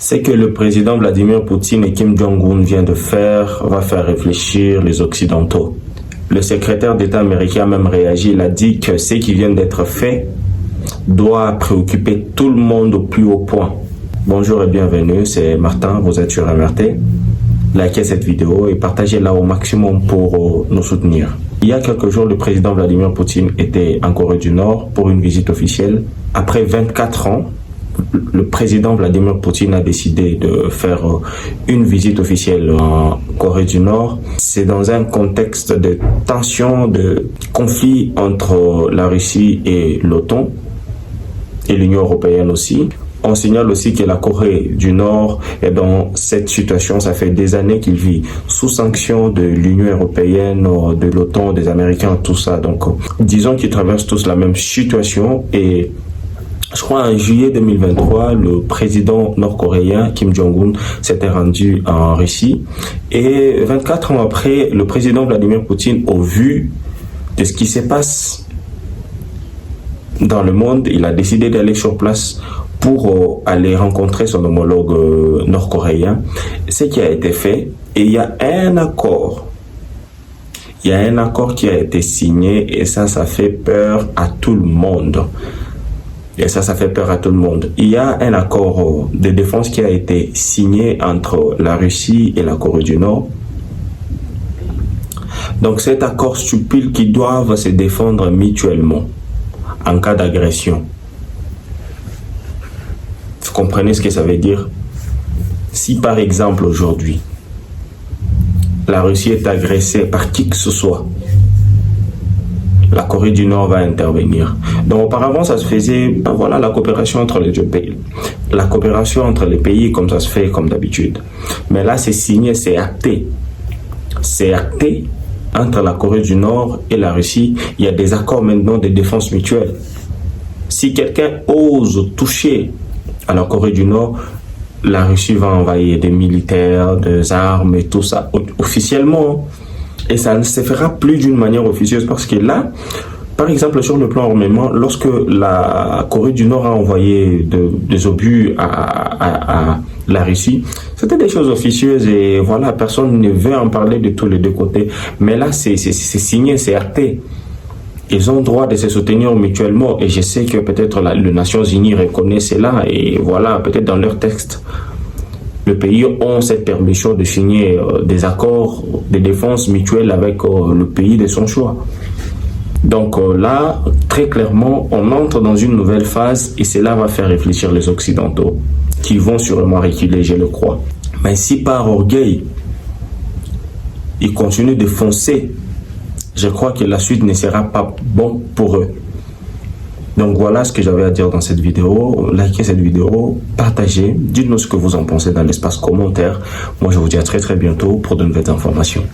Ce que le président Vladimir Poutine et Kim Jong-un viennent de faire va faire réfléchir les Occidentaux. Le secrétaire d'État américain a même réagi, il a dit que ce qui vient d'être fait doit préoccuper tout le monde au plus haut point. Bonjour et bienvenue, c'est Martin, vous êtes sur MRT. Likez cette vidéo et partagez-la au maximum pour nous soutenir. Il y a quelques jours, le président Vladimir Poutine était en Corée du Nord pour une visite officielle. Après 24 ans, le président Vladimir Poutine a décidé de faire une visite officielle en Corée du Nord. C'est dans un contexte de tension, de conflit entre la Russie et l'OTAN et l'Union européenne aussi. On signale aussi que la Corée du Nord est dans cette situation. Ça fait des années qu'il vit sous sanction de l'Union européenne, de l'OTAN, des Américains, tout ça. Donc, disons qu'ils traversent tous la même situation. Et je crois en juillet 2023, le président nord-coréen Kim Jong-un s'était rendu en Russie. Et 24 ans après, le président Vladimir Poutine, au vu de ce qui se passe dans le monde, il a décidé d'aller sur place pour aller rencontrer son homologue nord-coréen. Ce qui a été fait, et il y a un accord. Il y a un accord qui a été signé et ça fait peur à tout le monde. Et ça fait peur à tout le monde. Il y a un accord de défense qui a été signé entre la Russie et la Corée du Nord. Donc cet accord stipule qu'ils doivent se défendre mutuellement en cas d'agression. Vous comprenez ce que ça veut dire? Si par exemple aujourd'hui, la Russie est agressée par qui que ce soit, la Corée du Nord va intervenir. Donc auparavant, ça se faisait, voilà, la coopération entre les deux pays. La coopération entre les pays, comme ça se fait, comme d'habitude. Mais là, c'est signé, c'est acté. C'est acté entre la Corée du Nord et la Russie. Il y a des accords maintenant de défense mutuelle. Si quelqu'un ose toucher à la Corée du Nord, la Russie va envoyer des militaires, des armes et tout ça, officiellement. Et ça ne se fera plus d'une manière officieuse parce que là, par exemple, sur le plan armement, lorsque la Corée du Nord a envoyé des obus à la Russie, c'était des choses officieuses et voilà, personne ne veut en parler de tous les deux côtés. Mais là, c'est signé, c'est acté. Ils ont droit de se soutenir mutuellement et je sais que peut-être les Nations Unies reconnaissent cela et voilà, peut-être dans leur texte, les pays ont cette permission de signer des accords de défense mutuelle avec le pays de son choix. Donc là, très clairement, on entre dans une nouvelle phase et cela va faire réfléchir les Occidentaux qui vont sûrement reculer, je le crois. Mais si par orgueil, ils continuent de foncer, je crois que la suite ne sera pas bon pour eux. Donc voilà ce que j'avais à dire dans cette vidéo. Likez cette vidéo, partagez, dites-nous ce que vous en pensez dans l'espace commentaire. Moi je vous dis à très bientôt pour de nouvelles informations.